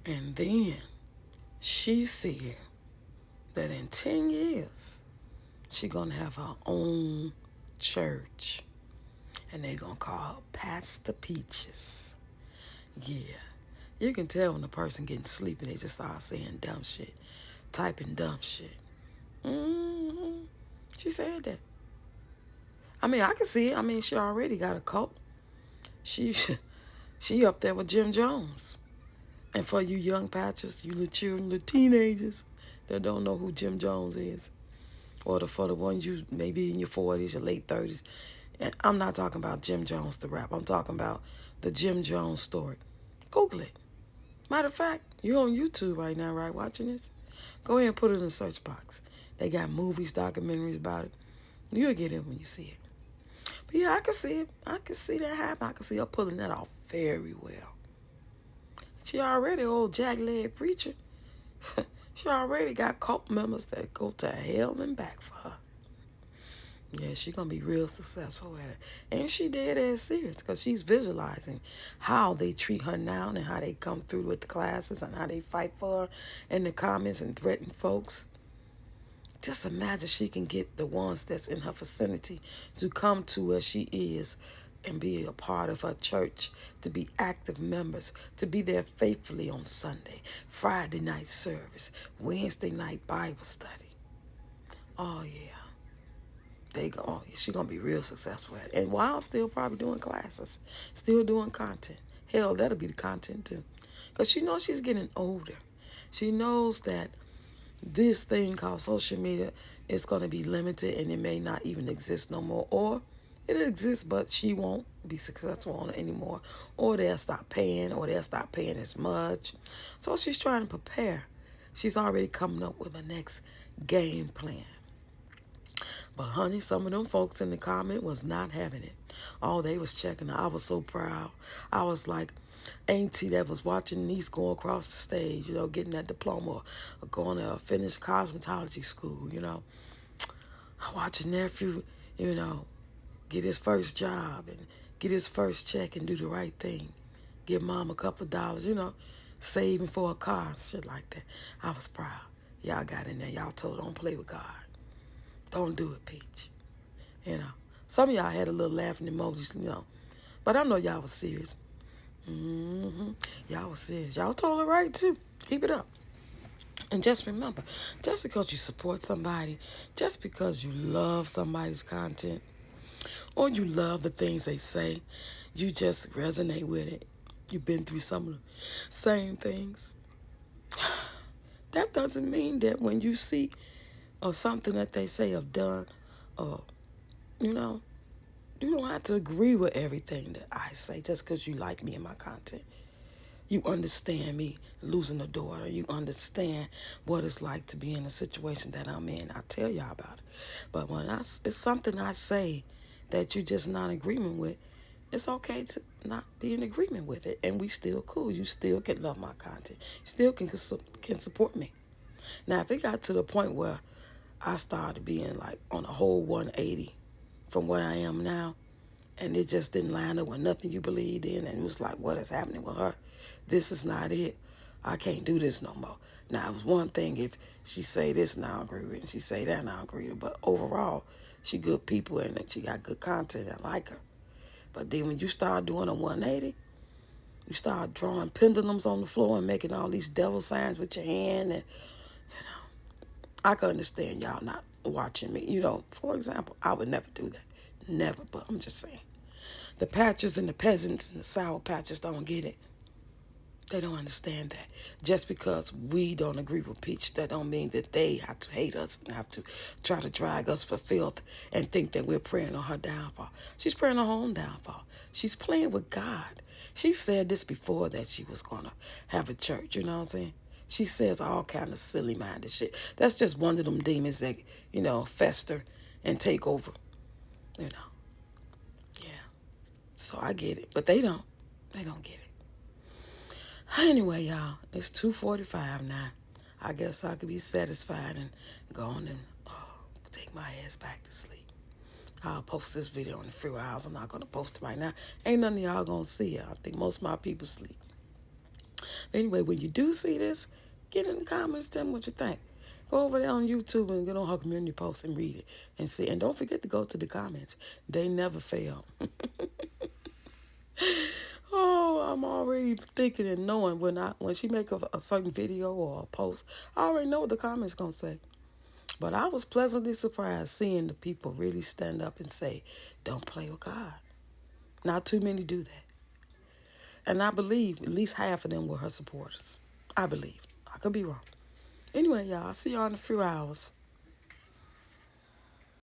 And then she said that in 10 years, she going to have her own church. And they going to call her Pastor Peaches. Yeah. You can tell when the person getting sleepy, they just start saying dumb shit, typing dumb shit. She said that. I mean, I can see it. I mean, she already got a cult. She she up there with Jim Jones. And for you young patchers, you little children, little teenagers that don't know who Jim Jones is, or for the ones you maybe in your 40s, your late 30s, and I'm not talking about Jim Jones the rap. I'm talking about the Jim Jones story. Google it. Matter of fact, you're on YouTube right now, right, watching this? Go ahead and put it in the search box. They got movies, documentaries about it. You'll get it when you see it. But yeah, I can see it. I can see that happen. I can see her pulling that off very well. She already old jack-leg preacher. She already got cult members that go to hell and back for her. Yeah, she's going to be real successful at it. And she dead ass serious because she's visualizing how they treat her now and how they come through with the classes and how they fight for her in the comments and threaten folks. Just imagine she can get the ones that's in her vicinity to come to where she is and be a part of her church, to be active members, to be there faithfully on Sunday, Friday night service, Wednesday night Bible study. Oh, yeah. She's going to be real successful at it. And while still probably doing classes, still doing content. Hell, that'll be the content too. Because she knows she's getting older. She knows that this thing called social media is going to be limited and it may not even exist no more. Or it'll exist, but she won't be successful on it anymore. Or they'll stop paying as much. So she's trying to prepare. She's already coming up with a next game plan. But honey, some of them folks in the comment was not having it. Oh, they was checking her. I was so proud. I was like auntie that was watching niece go across the stage, getting that diploma or going to finish cosmetology school, watching nephew, get his first job and get his first check and do the right thing. Give mom a couple of dollars, saving for a car and shit like that. I was proud. Y'all got in there. Y'all told don't play with God. Don't do it, Peach. Some of y'all had a little laughing emojis, but I know y'all was serious. Y'all was serious. Y'all told her right, too. Keep it up. And just remember, just because you support somebody, just because you love somebody's content, or you love the things they say, you just resonate with it. You've been through some of the same things. That doesn't mean that when you see or something that they say have done, or, you don't have to agree with everything that I say just because you like me and my content. You understand me losing a daughter. You understand what it's like to be in a situation that I'm in. I tell y'all about it. But when it's something I say that you're just not in agreement with, it's okay to not be in agreement with it. And we still cool. You still can love my content. You still can support me. Now, if it got to the point where I started being like on a whole 180 from what I am now, and it just didn't line up with nothing you believed in, and it was like, what is happening with her? This is not it. I can't do this no more. Now, it was one thing if she say this and I don't agree with it, and she say that and I don't agree with it, but overall, she good people and she got good content. I like her. But then when you start doing a 180, you start drawing pendulums on the floor and making all these devil signs with your hand, and I can understand y'all not watching me. For example, I would never do that. Never, but I'm just saying. The patchers and the peasants and the sour patchers don't get it. They don't understand that. Just because we don't agree with Peach, that don't mean that they have to hate us and have to try to drag us for filth and think that we're praying on her downfall. She's praying on her own downfall. She's playing with God. She said this before that she was going to have a church, you know what I'm saying? She says all kind of silly-minded shit. That's just one of them demons that, fester and take over, Yeah. So I get it. But they don't. They don't get it. Anyway, y'all, it's 2:45 now. I guess I could be satisfied and go on and take my ass back to sleep. I'll post this video in a few hours. I'm not going to post it right now. Ain't none of y'all going to see it. I think most of my people sleep. Anyway, when you do see this, get in the comments, tell me what you think. Go over there on YouTube and get on her community post and read it and see. And don't forget to go to the comments. They never fail. Oh, I'm already thinking and knowing when she make a certain video or a post, I already know what the comments gonna say. But I was pleasantly surprised seeing the people really stand up and say, "Don't play with God." Not too many do that. And I believe at least half of them were her supporters. I believe. I could be wrong. Anyway, y'all, I'll see y'all in a few hours.